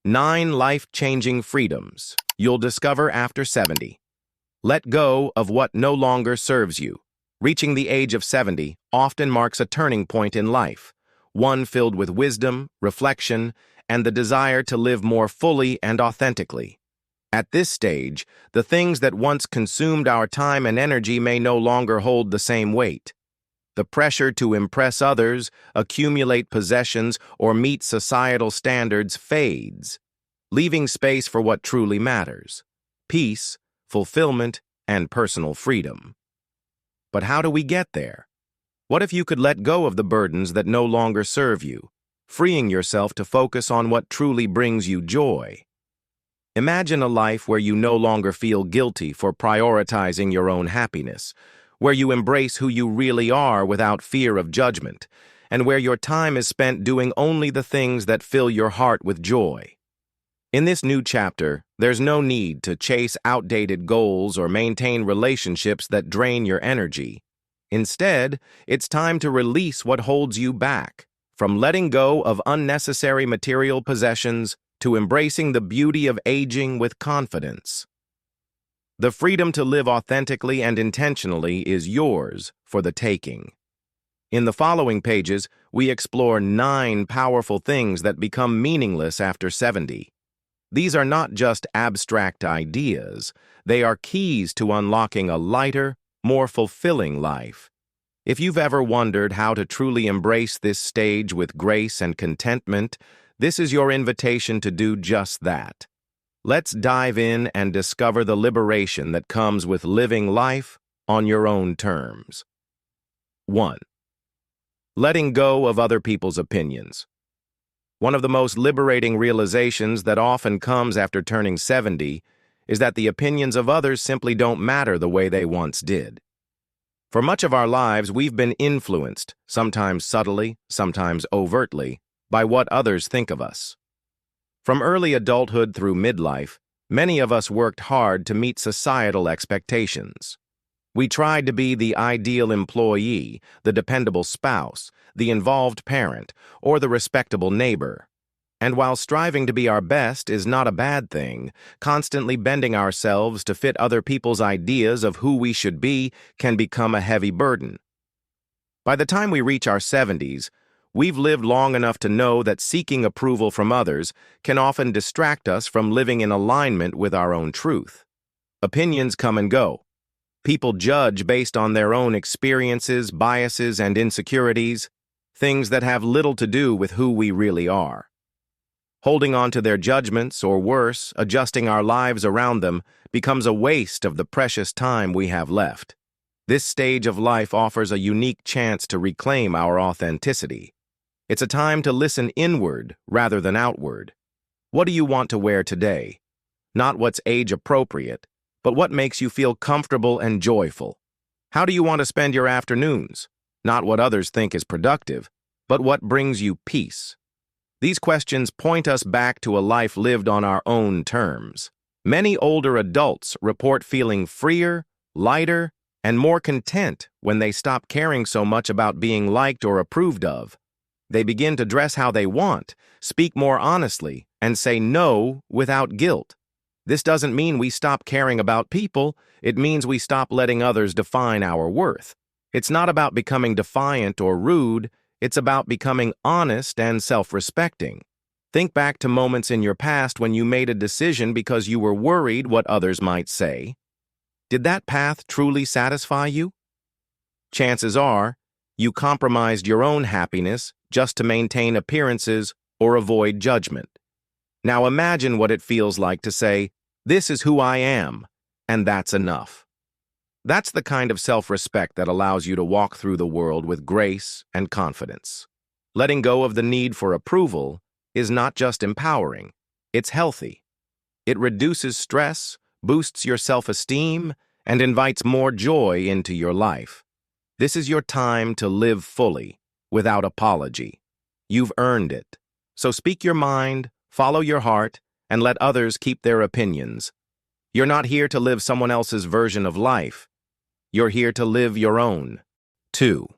9 life-changing freedoms you'll discover after 70. Let go of what no longer serves you. Reaching the age of 70 often marks a turning point in life, one filled with wisdom, reflection, and the desire to live more fully and authentically. At this stage, the things that once consumed our time and energy may no longer hold the same weight. The pressure to impress others, accumulate possessions, or meet societal standards fades, leaving space for what truly matters: peace, fulfillment, and personal freedom. But how do we get there? What if you could let go of the burdens that no longer serve you, freeing yourself to focus on what truly brings you joy? Imagine a life where you no longer feel guilty for prioritizing your own happiness, where you embrace who you really are without fear of judgment, and where your time is spent doing only the things that fill your heart with joy. In this new chapter, there's no need to chase outdated goals or maintain relationships that drain your energy. Instead, it's time to release what holds you back, from letting go of unnecessary material possessions to embracing the beauty of aging with confidence. The freedom to live authentically and intentionally is yours for the taking. In the following pages, we explore 9 powerful things that become meaningless after 70. These are not just abstract ideas, they are keys to unlocking a lighter, more fulfilling life. If you've ever wondered how to truly embrace this stage with grace and contentment, this is your invitation to do just that. Let's dive in and discover the liberation that comes with living life on your own terms. 1. Letting go of other people's opinions. One of the most liberating realizations that often comes after turning 70 is that the opinions of others simply don't matter the way they once did. For much of our lives, we've been influenced, sometimes subtly, sometimes overtly, by what others think of us. From early adulthood through midlife, many of us worked hard to meet societal expectations. We tried to be the ideal employee, the dependable spouse, the involved parent, or the respectable neighbor. And while striving to be our best is not a bad thing, constantly bending ourselves to fit other people's ideas of who we should be can become a heavy burden. By the time we reach our 70s, we've lived long enough to know that seeking approval from others can often distract us from living in alignment with our own truth. Opinions come and go. People judge based on their own experiences, biases, and insecurities, things that have little to do with who we really are. Holding on to their judgments, or worse, adjusting our lives around them, becomes a waste of the precious time we have left. This stage of life offers a unique chance to reclaim our authenticity. It's a time to listen inward rather than outward. What do you want to wear today? Not what's age-appropriate, but what makes you feel comfortable and joyful. How do you want to spend your afternoons? Not what others think is productive, but what brings you peace. These questions point us back to a life lived on our own terms. Many older adults report feeling freer, lighter, and more content when they stop caring so much about being liked or approved of. They begin to dress how they want, speak more honestly, and say no without guilt. This doesn't mean we stop caring about people, it means we stop letting others define our worth. It's not about becoming defiant or rude, it's about becoming honest and self-respecting. Think back to moments in your past when you made a decision because you were worried what others might say. Did that path truly satisfy you? Chances are, you compromised your own happiness just to maintain appearances or avoid judgment. Now imagine what it feels like to say, "This is who I am, and that's enough." That's the kind of self-respect that allows you to walk through the world with grace and confidence. Letting go of the need for approval is not just empowering, it's healthy. It reduces stress, boosts your self-esteem, and invites more joy into your life. This is your time to live fully, without apology. You've earned it. So speak your mind, follow your heart, and let others keep their opinions. You're not here to live someone else's version of life. You're here to live your own. 2.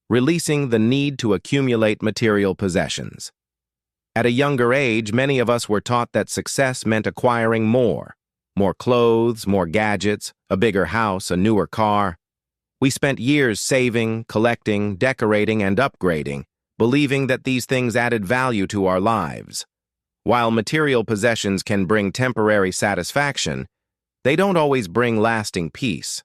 Releasing the need to accumulate material possessions. At a younger age, many of us were taught that success meant acquiring more. More clothes, more gadgets, a bigger house, a newer car. We spent years saving, collecting, decorating, and upgrading, believing that these things added value to our lives. While material possessions can bring temporary satisfaction, they don't always bring lasting peace.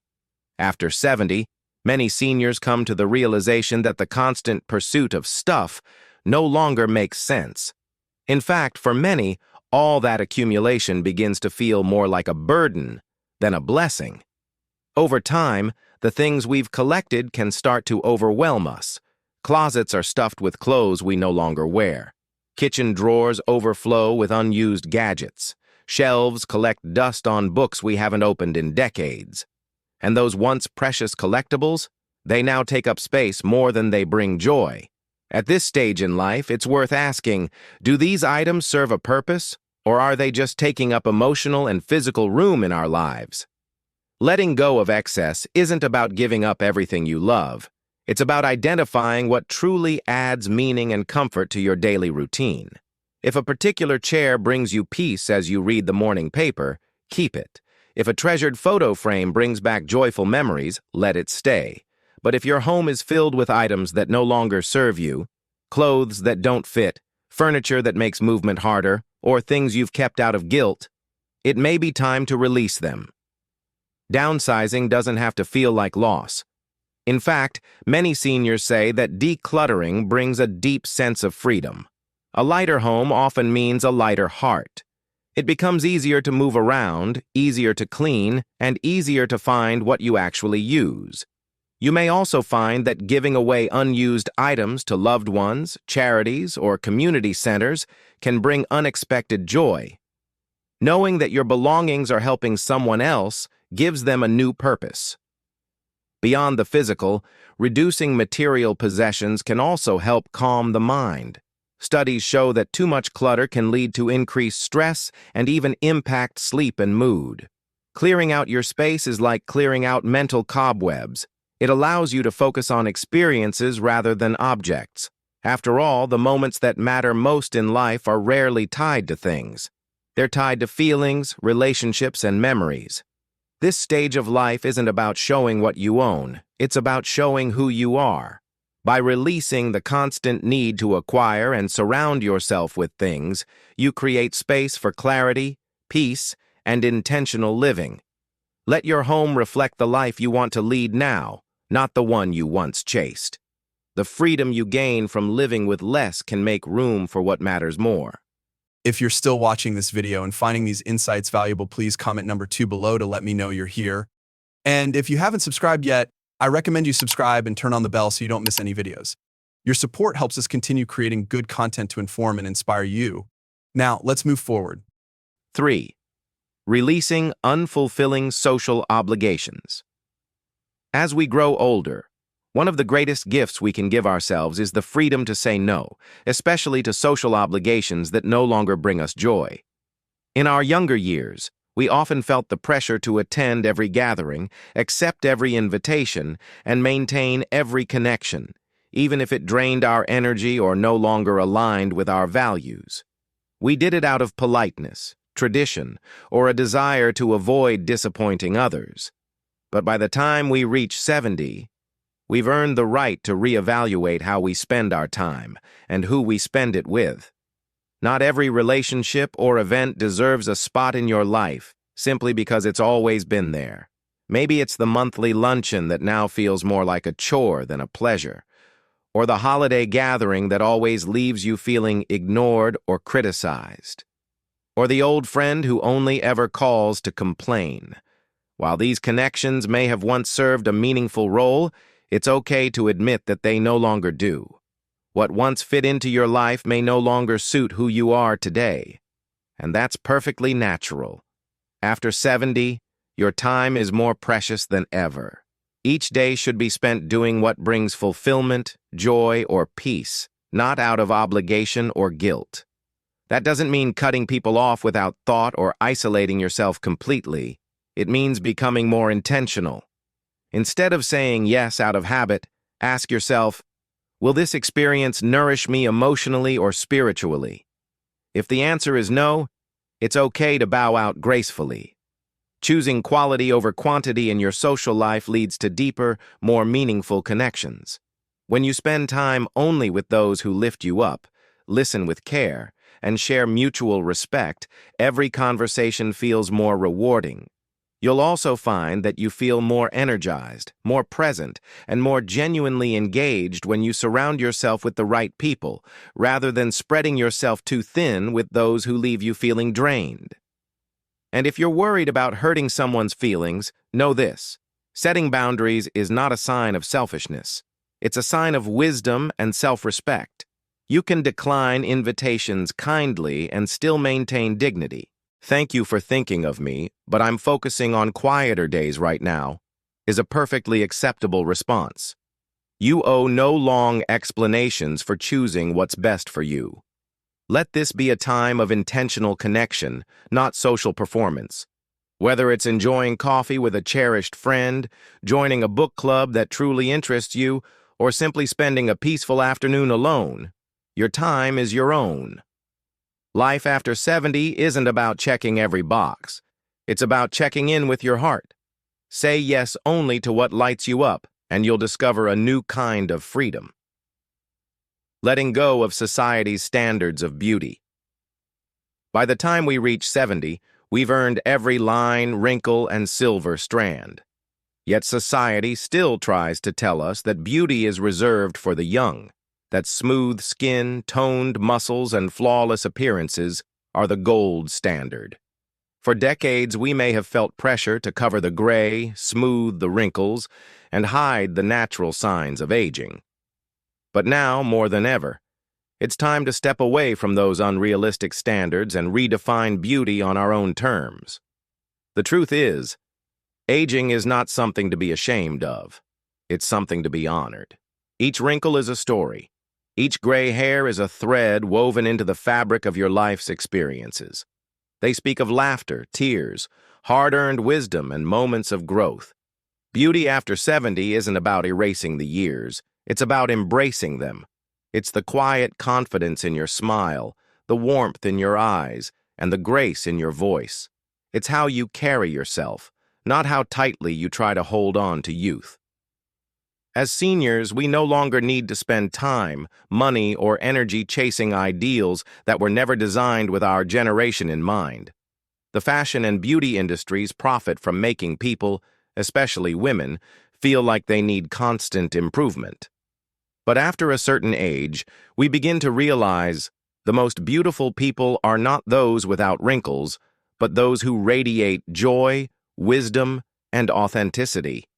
After 70, many seniors come to the realization that the constant pursuit of stuff no longer makes sense. In fact, for many, all that accumulation begins to feel more like a burden than a blessing. Over time, the things we've collected can start to overwhelm us. Closets are stuffed with clothes we no longer wear. Kitchen drawers overflow with unused gadgets. Shelves collect dust on books we haven't opened in decades. And those once precious collectibles, they now take up space more than they bring joy. At this stage in life, it's worth asking, do these items serve a purpose, or are they just taking up emotional and physical room in our lives? Letting go of excess isn't about giving up everything you love. It's about identifying what truly adds meaning and comfort to your daily routine. If a particular chair brings you peace as you read the morning paper, keep it. If a treasured photo frame brings back joyful memories, let it stay. But if your home is filled with items that no longer serve you, clothes that don't fit, furniture that makes movement harder, or things you've kept out of guilt, it may be time to release them. Downsizing doesn't have to feel like loss. In fact, many seniors say that decluttering brings a deep sense of freedom. A lighter home often means a lighter heart. It becomes easier to move around, easier to clean, and easier to find what you actually use. You may also find that giving away unused items to loved ones, charities, or community centers can bring unexpected joy. Knowing that your belongings are helping someone else gives them a new purpose. Beyond the physical, reducing material possessions can also help calm the mind. Studies show that too much clutter can lead to increased stress and even impact sleep and mood. Clearing out your space is like clearing out mental cobwebs. It allows you to focus on experiences rather than objects. After all, the moments that matter most in life are rarely tied to things. They're tied to feelings, relationships, and memories. This stage of life isn't about showing what you own. It's about showing who you are. By releasing the constant need to acquire and surround yourself with things, you create space for clarity, peace, and intentional living. Let your home reflect the life you want to lead now, not the one you once chased. The freedom you gain from living with less can make room for what matters more. If you're still watching this video and finding these insights valuable, please comment number 2 below to let me know you're here. And if you haven't subscribed yet, I recommend you subscribe and turn on the bell so you don't miss any videos. Your support helps us continue creating good content to inform and inspire you. Now, let's move forward. 3. Releasing unfulfilling social obligations. As we grow older, one of the greatest gifts we can give ourselves is the freedom to say no, especially to social obligations that no longer bring us joy. In our younger years, we often felt the pressure to attend every gathering, accept every invitation, and maintain every connection, even if it drained our energy or no longer aligned with our values. We did it out of politeness, tradition, or a desire to avoid disappointing others. But by the time we reach 70, we've earned the right to reevaluate how we spend our time and who we spend it with. Not every relationship or event deserves a spot in your life simply because it's always been there. Maybe it's the monthly luncheon that now feels more like a chore than a pleasure, or the holiday gathering that always leaves you feeling ignored or criticized, or the old friend who only ever calls to complain. While these connections may have once served a meaningful role, it's okay to admit that they no longer do. What once fit into your life may no longer suit who you are today, and that's perfectly natural. After 70, your time is more precious than ever. Each day should be spent doing what brings fulfillment, joy, or peace, not out of obligation or guilt. That doesn't mean cutting people off without thought or isolating yourself completely. It means becoming more intentional. Instead of saying yes out of habit, ask yourself, will this experience nourish me emotionally or spiritually? If the answer is no, it's okay to bow out gracefully. Choosing quality over quantity in your social life leads to deeper, more meaningful connections. When you spend time only with those who lift you up, listen with care, and share mutual respect, every conversation feels more rewarding. You'll also find that you feel more energized, more present, and more genuinely engaged when you surround yourself with the right people, rather than spreading yourself too thin with those who leave you feeling drained. And if you're worried about hurting someone's feelings, know this: setting boundaries is not a sign of selfishness. It's a sign of wisdom and self-respect. You can decline invitations kindly and still maintain dignity. "Thank you for thinking of me, but I'm focusing on quieter days right now," is a perfectly acceptable response. You owe no long explanations for choosing what's best for you. Let this be a time of intentional connection, not social performance. Whether it's enjoying coffee with a cherished friend, joining a book club that truly interests you, or simply spending a peaceful afternoon alone, your time is your own. Life after 70 isn't about checking every box. It's about checking in with your heart. Say yes only to what lights you up, and you'll discover a new kind of freedom. Letting go of society's standards of beauty. By the time we reach 70, we've earned every line, wrinkle, and silver strand. Yet society still tries to tell us that beauty is reserved for the young, that smooth skin, toned muscles, and flawless appearances are the gold standard. For decades, we may have felt pressure to cover the gray, smooth the wrinkles, and hide the natural signs of aging. But now, more than ever, it's time to step away from those unrealistic standards and redefine beauty on our own terms. The truth is, aging is not something to be ashamed of. It's something to be honored. Each wrinkle is a story. Each gray hair is a thread woven into the fabric of your life's experiences. They speak of laughter, tears, hard-earned wisdom, and moments of growth. Beauty after 70 isn't about erasing the years. It's about embracing them. It's the quiet confidence in your smile, the warmth in your eyes, and the grace in your voice. It's how you carry yourself, not how tightly you try to hold on to youth. As seniors, we no longer need to spend time, money, or energy chasing ideals that were never designed with our generation in mind. The fashion and beauty industries profit from making people, especially women, feel like they need constant improvement. But after a certain age, we begin to realize the most beautiful people are not those without wrinkles, but those who radiate joy, wisdom, and authenticity.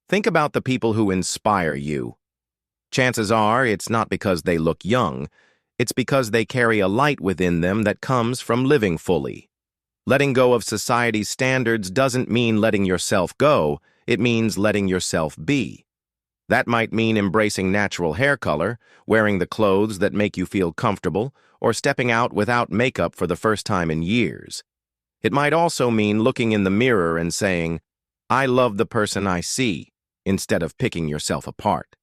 Think about the people who inspire you. Chances are it's not because they look young, it's because they carry a light within them that comes from living fully. Letting go of society's standards doesn't mean letting yourself go, it means letting yourself be. That might mean embracing natural hair color, wearing the clothes that make you feel comfortable, or stepping out without makeup for the first time in years. It might also mean looking in the mirror and saying, "I love the person I see," instead of picking yourself apart.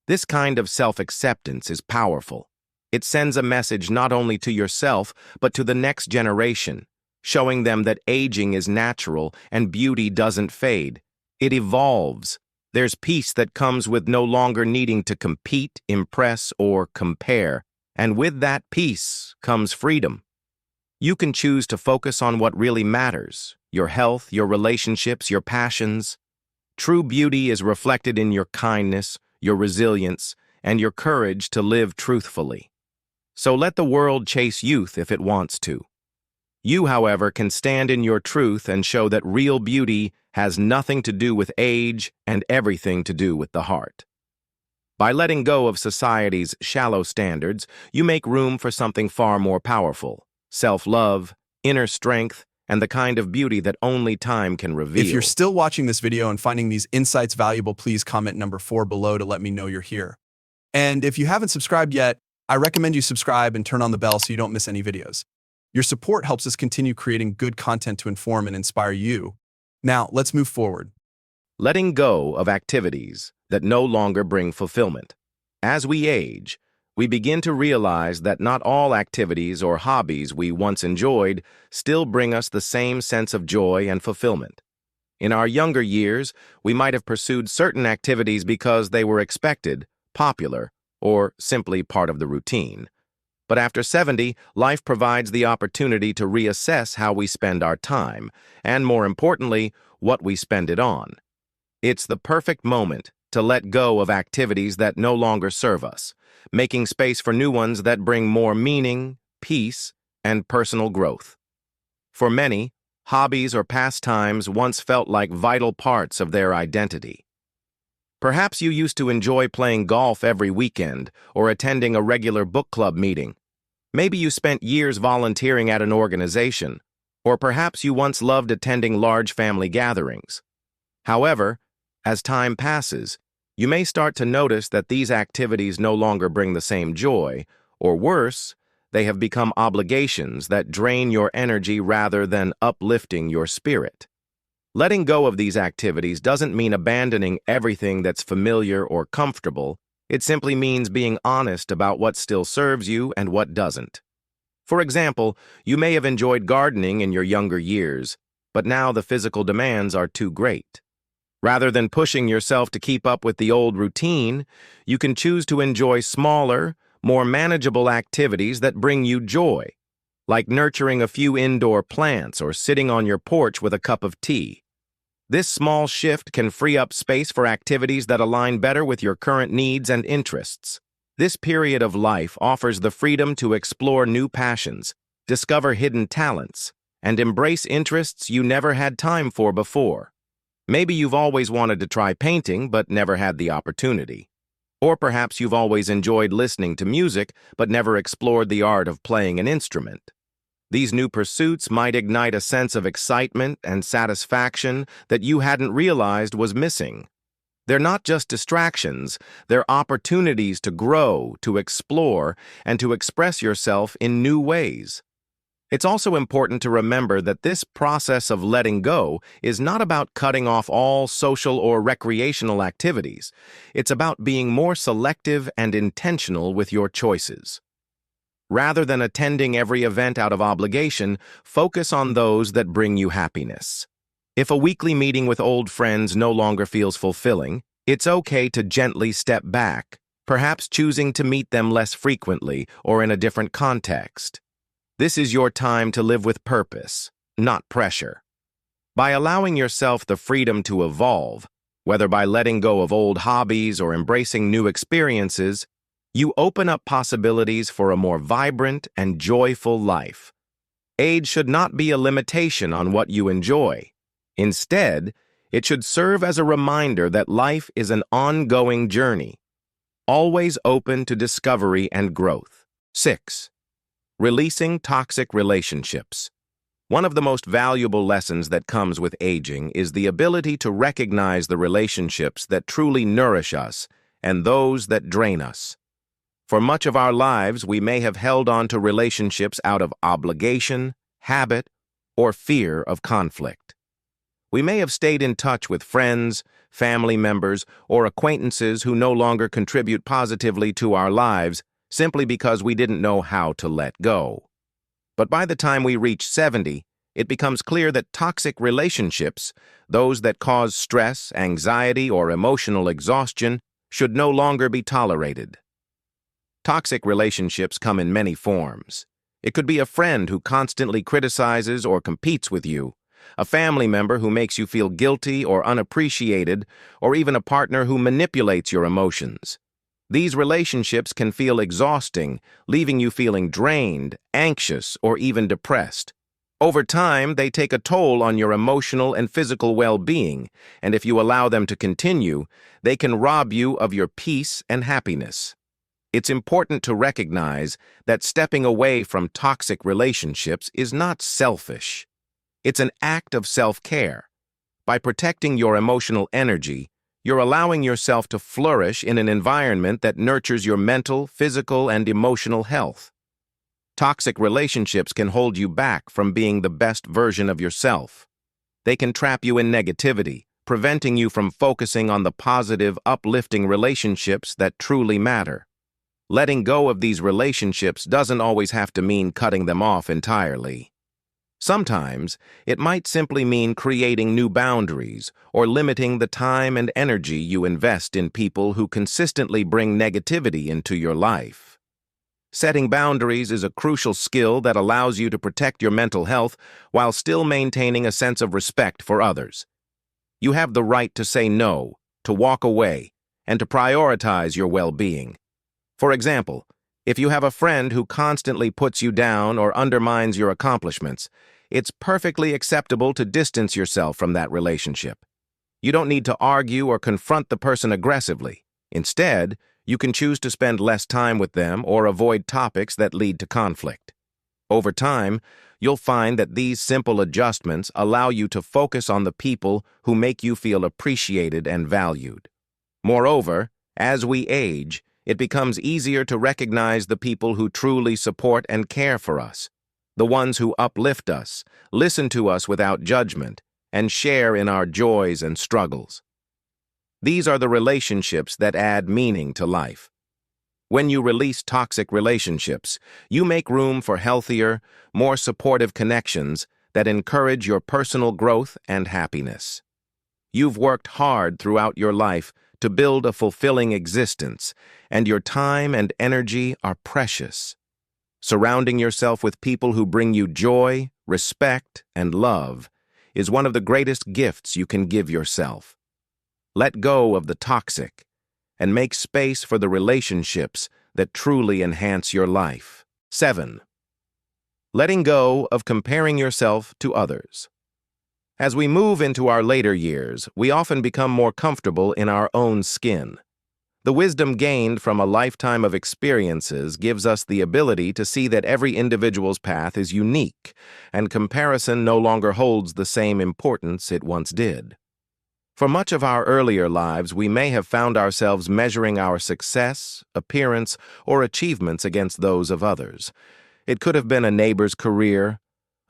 This kind of self-acceptance is powerful. It sends a message not only to yourself, but to the next generation, showing them that aging is natural and beauty doesn't fade. It evolves. There's peace that comes with no longer needing to compete, impress, or compare. And with that peace comes freedom. You can choose to focus on what really matters: your health, your relationships, your passions. True beauty is reflected in your kindness, your resilience, and your courage to live truthfully. So let the world chase youth if it wants to. You, however, can stand in your truth and show that real beauty has nothing to do with age and everything to do with the heart. By letting go of society's shallow standards, you make room for something far more powerful: self-love, inner strength, and the kind of beauty that only time can reveal. If you're still watching this video and finding these insights valuable, please comment number 4 below to let me know you're here. And if you haven't subscribed yet, I recommend you subscribe and turn on the bell so you don't miss any videos. Your support helps us continue creating good content to inform and inspire you. Now, let's move forward. Letting go of activities that no longer bring fulfillment. As we age, we begin to realize that not all activities or hobbies we once enjoyed still bring us the same sense of joy and fulfillment. In our younger years, we might have pursued certain activities because they were expected, popular, or simply part of the routine. But after 70, life provides the opportunity to reassess how we spend our time, and more importantly, what we spend it on. It's the perfect moment to let go of activities that no longer serve us, making space for new ones that bring more meaning, peace, and personal growth. For many, hobbies or pastimes once felt like vital parts of their identity. Perhaps you used to enjoy playing golf every weekend or attending a regular book club meeting. Maybe you spent years volunteering at an organization, or perhaps you once loved attending large family gatherings. However, as time passes, you may start to notice that these activities no longer bring the same joy, or worse, they have become obligations that drain your energy rather than uplifting your spirit. Letting go of these activities doesn't mean abandoning everything that's familiar or comfortable. It simply means being honest about what still serves you and what doesn't. For example, you may have enjoyed gardening in your younger years, but now the physical demands are too great. Rather than pushing yourself to keep up with the old routine, you can choose to enjoy smaller, more manageable activities that bring you joy, like nurturing a few indoor plants or sitting on your porch with a cup of tea. This small shift can free up space for activities that align better with your current needs and interests. This period of life offers the freedom to explore new passions, discover hidden talents, and embrace interests you never had time for before. Maybe you've always wanted to try painting but never had the opportunity. Or perhaps you've always enjoyed listening to music but never explored the art of playing an instrument. These new pursuits might ignite a sense of excitement and satisfaction that you hadn't realized was missing. They're not just distractions, they're opportunities to grow, to explore, and to express yourself in new ways. It's also important to remember that this process of letting go is not about cutting off all social or recreational activities. It's about being more selective and intentional with your choices. Rather than attending every event out of obligation, focus on those that bring you happiness. If a weekly meeting with old friends no longer feels fulfilling, it's okay to gently step back, perhaps choosing to meet them less frequently or in a different context. This is your time to live with purpose, not pressure. By allowing yourself the freedom to evolve, whether by letting go of old hobbies or embracing new experiences, you open up possibilities for a more vibrant and joyful life. Age should not be a limitation on what you enjoy. Instead, it should serve as a reminder that life is an ongoing journey, always open to discovery and growth. 6. Releasing toxic relationships. One of the most valuable lessons that comes with aging is the ability to recognize the relationships that truly nourish us and those that drain us. For much of our lives, we may have held on to relationships out of obligation, habit, or fear of conflict. We may have stayed in touch with friends, family members, or acquaintances who no longer contribute positively to our lives simply because we didn't know how to let go. But by the time we reach 70, it becomes clear that toxic relationships, those that cause stress, anxiety, or emotional exhaustion, should no longer be tolerated. Toxic relationships come in many forms. It could be a friend who constantly criticizes or competes with you, a family member who makes you feel guilty or unappreciated, or even a partner who manipulates your emotions. These relationships can feel exhausting, leaving you feeling drained, anxious, or even depressed. Over time, they take a toll on your emotional and physical well-being, and if you allow them to continue, they can rob you of your peace and happiness. It's important to recognize that stepping away from toxic relationships is not selfish. It's an act of self-care. By protecting your emotional energy, you're allowing yourself to flourish in an environment that nurtures your mental, physical, and emotional health. Toxic relationships can hold you back from being the best version of yourself. They can trap you in negativity, preventing you from focusing on the positive, uplifting relationships that truly matter. Letting go of these relationships doesn't always have to mean cutting them off entirely. Sometimes, it might simply mean creating new boundaries or limiting the time and energy you invest in people who consistently bring negativity into your life. Setting boundaries is a crucial skill that allows you to protect your mental health while still maintaining a sense of respect for others. You have the right to say no, to walk away, and to prioritize your well-being. For example, if you have a friend who constantly puts you down or undermines your accomplishments, it's perfectly acceptable to distance yourself from that relationship. You don't need to argue or confront the person aggressively. Instead, you can choose to spend less time with them or avoid topics that lead to conflict. Over time, you'll find that these simple adjustments allow you to focus on the people who make you feel appreciated and valued. Moreover, as we age, it becomes easier to recognize the people who truly support and care for us, the ones who uplift us, listen to us without judgment, and share in our joys and struggles. These are the relationships that add meaning to life. When you release toxic relationships, you make room for healthier, more supportive connections that encourage your personal growth and happiness. You've worked hard throughout your life to build a fulfilling existence, and your time and energy are precious. Surrounding yourself with people who bring you joy, respect, and love is one of the greatest gifts you can give yourself. Let go of the toxic and make space for the relationships that truly enhance your life. 7. Letting go of comparing yourself to others. As we move into our later years, we often become more comfortable in our own skin. The wisdom gained from a lifetime of experiences gives us the ability to see that every individual's path is unique, and comparison no longer holds the same importance it once did. For much of our earlier lives, we may have found ourselves measuring our success, appearance, or achievements against those of others. It could have been a neighbor's career,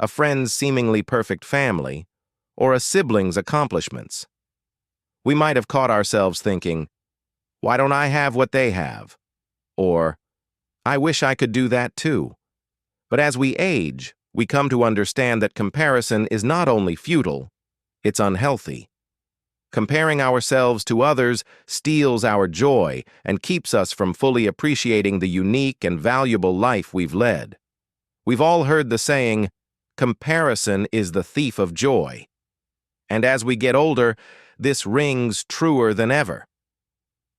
a friend's seemingly perfect family, or a sibling's accomplishments. We might have caught ourselves thinking, "Why don't I have what they have?" Or, "I wish I could do that too." But as we age, we come to understand that comparison is not only futile, it's unhealthy. Comparing ourselves to others steals our joy and keeps us from fully appreciating the unique and valuable life we've led. We've all heard the saying, "Comparison is the thief of joy." And as we get older, this rings truer than ever.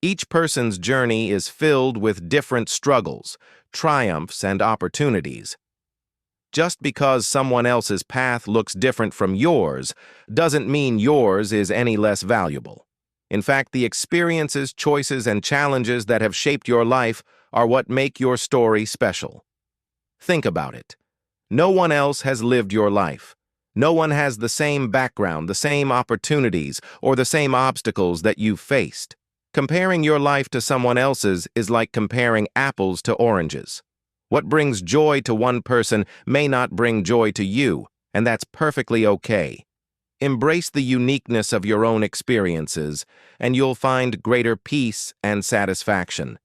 Each person's journey is filled with different struggles, triumphs, and opportunities. Just because someone else's path looks different from yours doesn't mean yours is any less valuable. In fact, the experiences, choices, and challenges that have shaped your life are what make your story special. Think about it. No one else has lived your life. No one has the same background, the same opportunities, or the same obstacles that you've faced. Comparing your life to someone else's is like comparing apples to oranges. What brings joy to one person may not bring joy to you, and that's perfectly okay. Embrace the uniqueness of your own experiences, and you'll find greater peace and satisfaction.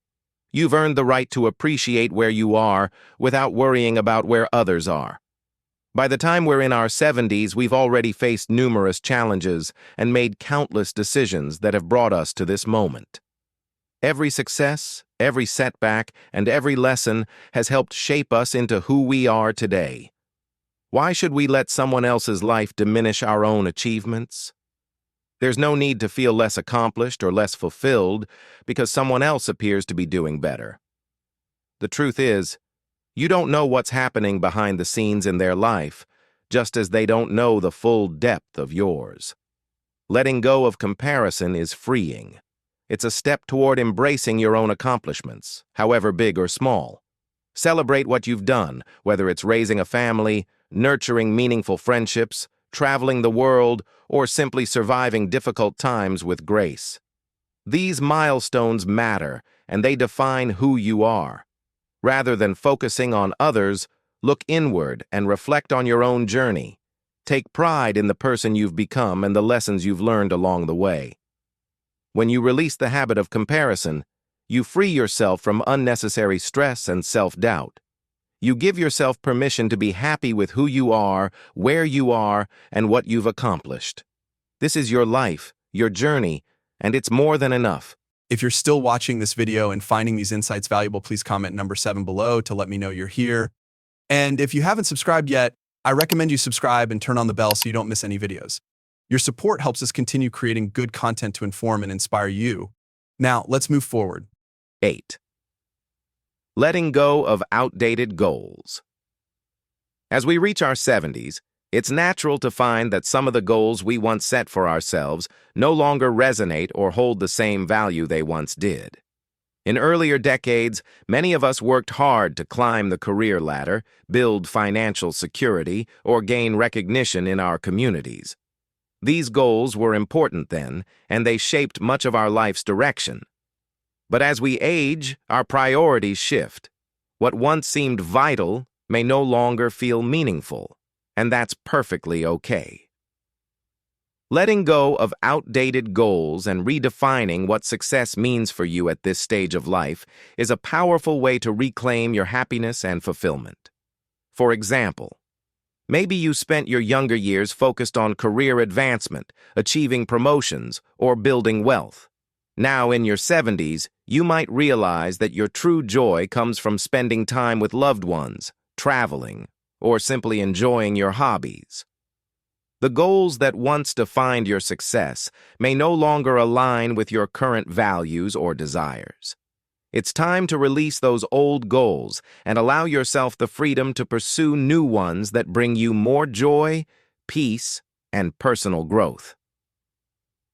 You've earned the right to appreciate where you are without worrying about where others are. By the time we're in our 70s, we've already faced numerous challenges and made countless decisions that have brought us to this moment. Every success, every setback, and every lesson has helped shape us into who we are today. Why should we let someone else's life diminish our own achievements? There's no need to feel less accomplished or less fulfilled because someone else appears to be doing better. The truth is, you don't know what's happening behind the scenes in their life, just as they don't know the full depth of yours. Letting go of comparison is freeing. It's a step toward embracing your own accomplishments, however big or small. Celebrate what you've done, whether it's raising a family, nurturing meaningful friendships, traveling the world, or simply surviving difficult times with grace. These milestones matter, and they define who you are. Rather than focusing on others, look inward and reflect on your own journey. Take pride in the person you've become and the lessons you've learned along the way. When you release the habit of comparison, You free yourself from unnecessary stress and self-doubt. You give yourself permission to be happy with who you are, where you are, and what you've accomplished. This is your life, your journey, and it's more than enough. If you're still watching this video and finding these insights valuable, please comment number 7 below to let me know you're here. And if you haven't subscribed yet, I recommend you subscribe and turn on the bell so you don't miss any videos. Your support helps us continue creating good content to inform and inspire you. Now, let's move forward. 8. Letting go of outdated goals. As we reach our 70s, it's natural to find that some of the goals we once set for ourselves no longer resonate or hold the same value they once did. In earlier decades, many of us worked hard to climb the career ladder, build financial security, or gain recognition in our communities. These goals were important then, and they shaped much of our life's direction. But as we age, our priorities shift. What once seemed vital may no longer feel meaningful, and that's perfectly okay. Letting go of outdated goals and redefining what success means for you at this stage of life is a powerful way to reclaim your happiness and fulfillment. For example, maybe you spent your younger years focused on career advancement, achieving promotions, or building wealth. Now in your 70s, you might realize that your true joy comes from spending time with loved ones, traveling, or simply enjoying your hobbies. The goals that once defined your success may no longer align with your current values or desires. It's time to release those old goals and allow yourself the freedom to pursue new ones that bring you more joy, peace, and personal growth.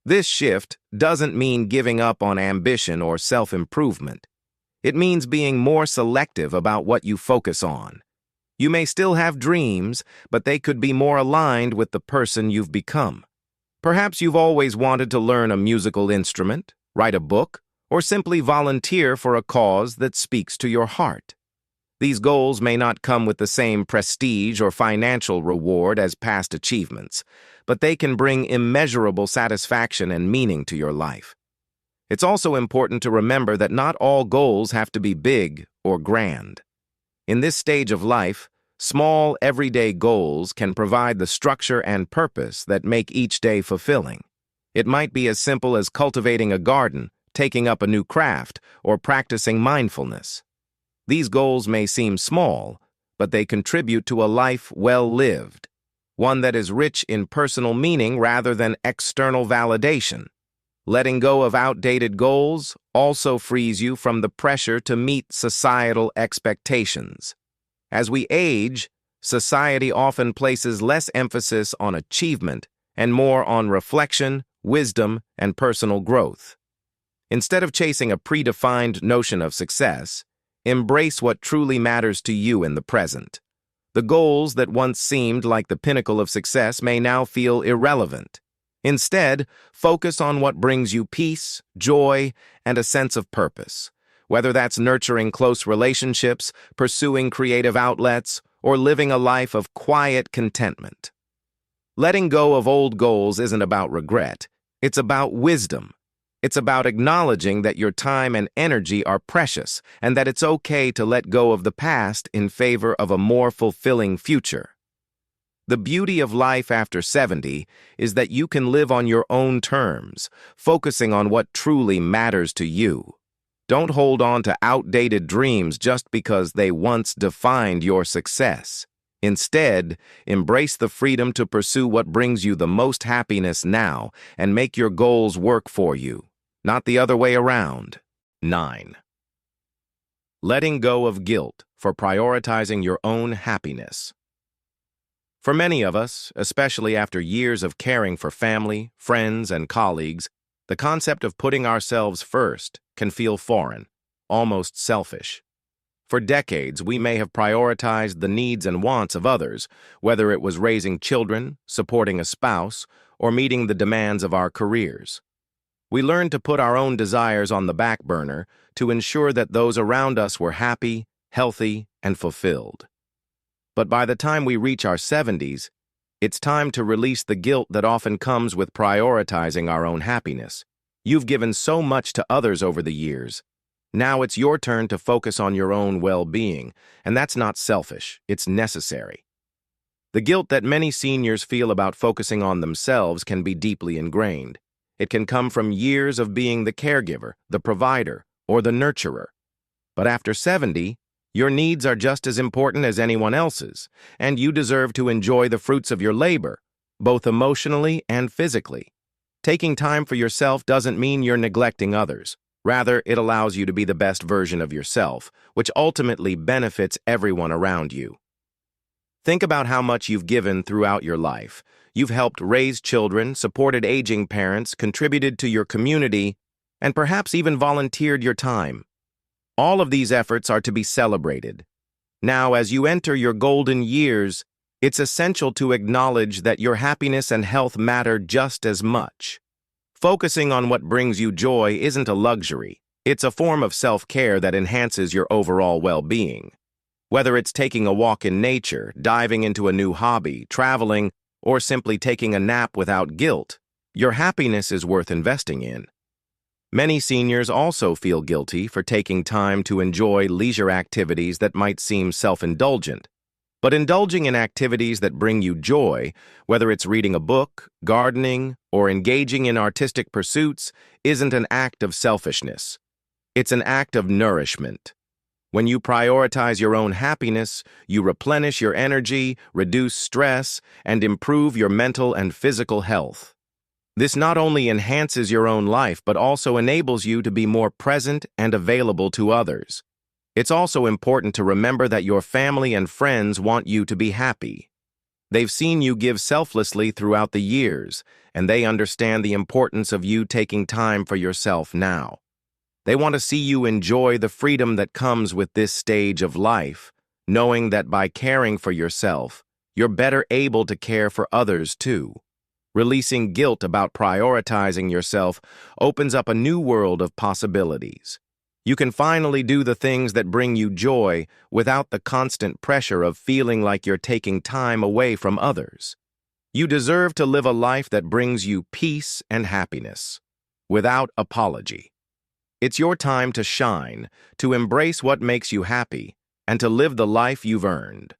This shift doesn't mean giving up on ambition or self-improvement. It means being more selective about what you focus on. You may still have dreams, but they could be more aligned with the person you've become. Perhaps you've always wanted to learn a musical instrument, write a book, or simply volunteer for a cause that speaks to your heart. These goals may not come with the same prestige or financial reward as past achievements, but they can bring immeasurable satisfaction and meaning to your life. It's also important to remember that not all goals have to be big or grand. In this stage of life, small, everyday goals can provide the structure and purpose that make each day fulfilling. It might be as simple as cultivating a garden, taking up a new craft, or practicing mindfulness. These goals may seem small, but they contribute to a life well lived, one that is rich in personal meaning rather than external validation. Letting go of outdated goals also frees you from the pressure to meet societal expectations. As we age, society often places less emphasis on achievement and more on reflection, wisdom, and personal growth. Instead of chasing a predefined notion of success, embrace what truly matters to you in the present. The goals that once seemed like the pinnacle of success may now feel irrelevant. Instead, focus on what brings you peace, joy, and a sense of purpose, whether that's nurturing close relationships, pursuing creative outlets, or living a life of quiet contentment. Letting go of old goals isn't about regret. It's about wisdom. It's about acknowledging that your time and energy are precious and that it's okay to let go of the past in favor of a more fulfilling future. The beauty of life after 70 is that you can live on your own terms, focusing on what truly matters to you. Don't hold on to outdated dreams just because they once defined your success. Instead, embrace the freedom to pursue what brings you the most happiness now and make your goals work for you, not the other way around. 9. Letting go of guilt for prioritizing your own happiness. For many of us, especially after years of caring for family, friends, and colleagues, the concept of putting ourselves first can feel foreign, almost selfish. For decades, we may have prioritized the needs and wants of others, whether it was raising children, supporting a spouse, or meeting the demands of our careers. We learned to put our own desires on the back burner to ensure that those around us were happy, healthy, and fulfilled. But by the time we reach our 70s, it's time to release the guilt that often comes with prioritizing our own happiness. You've given so much to others over the years. Now it's your turn to focus on your own well-being, and that's not selfish, it's necessary. The guilt that many seniors feel about focusing on themselves can be deeply ingrained. It can come from years of being the caregiver, the provider, or the nurturer. But after 70, your needs are just as important as anyone else's, and you deserve to enjoy the fruits of your labor, both emotionally and physically. Taking time for yourself doesn't mean you're neglecting others. Rather, it allows you to be the best version of yourself, which ultimately benefits everyone around you. Think about how much you've given throughout your life. You've helped raise children, supported aging parents, contributed to your community, and perhaps even volunteered your time. All of these efforts are to be celebrated. Now, as you enter your golden years, it's essential to acknowledge that your happiness and health matter just as much. Focusing on what brings you joy isn't a luxury. It's a form of self-care that enhances your overall well-being. Whether it's taking a walk in nature, diving into a new hobby, traveling, or simply taking a nap without guilt, your happiness is worth investing in. Many seniors also feel guilty for taking time to enjoy leisure activities that might seem self-indulgent. But indulging in activities that bring you joy, whether it's reading a book, gardening, or engaging in artistic pursuits, isn't an act of selfishness. It's an act of nourishment. When you prioritize your own happiness, you replenish your energy, reduce stress, and improve your mental and physical health. This not only enhances your own life, but also enables you to be more present and available to others. It's also important to remember that your family and friends want you to be happy. They've seen you give selflessly throughout the years, and they understand the importance of you taking time for yourself now. They want to see you enjoy the freedom that comes with this stage of life, knowing that by caring for yourself, you're better able to care for others too. Releasing guilt about prioritizing yourself opens up a new world of possibilities. You can finally do the things that bring you joy without the constant pressure of feeling like you're taking time away from others. You deserve to live a life that brings you peace and happiness, without apology. It's your time to shine, to embrace what makes you happy, and to live the life you've earned.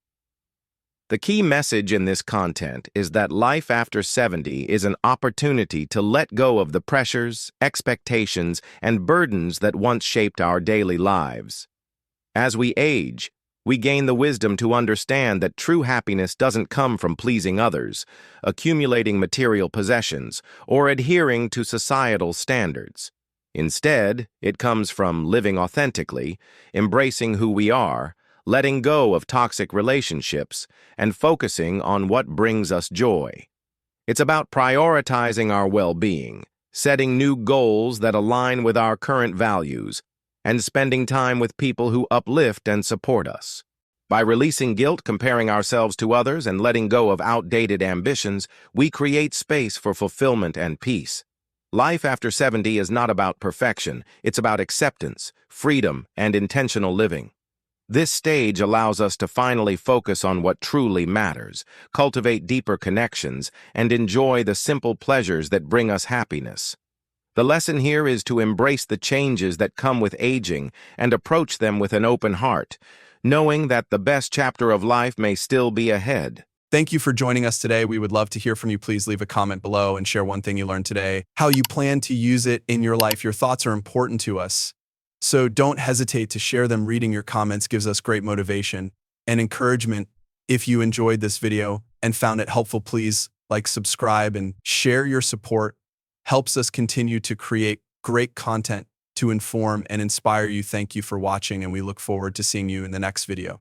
The key message in this content is that life after 70 is an opportunity to let go of the pressures, expectations, and burdens that once shaped our daily lives. As we age, we gain the wisdom to understand that true happiness doesn't come from pleasing others, accumulating material possessions, or adhering to societal standards. Instead, it comes from living authentically, embracing who we are, letting go of toxic relationships, and focusing on what brings us joy. It's about prioritizing our well-being, setting new goals that align with our current values, and spending time with people who uplift and support us. By releasing guilt, comparing ourselves to others, and letting go of outdated ambitions, we create space for fulfillment and peace. Life after 70 is not about perfection, it's about acceptance, freedom, and intentional living. This stage allows us to finally focus on what truly matters, cultivate deeper connections, and enjoy the simple pleasures that bring us happiness. The lesson here is to embrace the changes that come with aging and approach them with an open heart, knowing that the best chapter of life may still be ahead. Thank you for joining us today. We would love to hear from you. Please leave a comment below and share one thing you learned today, how you plan to use it in your life. Your thoughts are important to us, so don't hesitate to share them. Reading your comments gives us great motivation and encouragement. If you enjoyed this video and found it helpful, please like, subscribe, and share. Your support helps us continue to create great content to inform and inspire you. Thank you for watching, and we look forward to seeing you in the next video.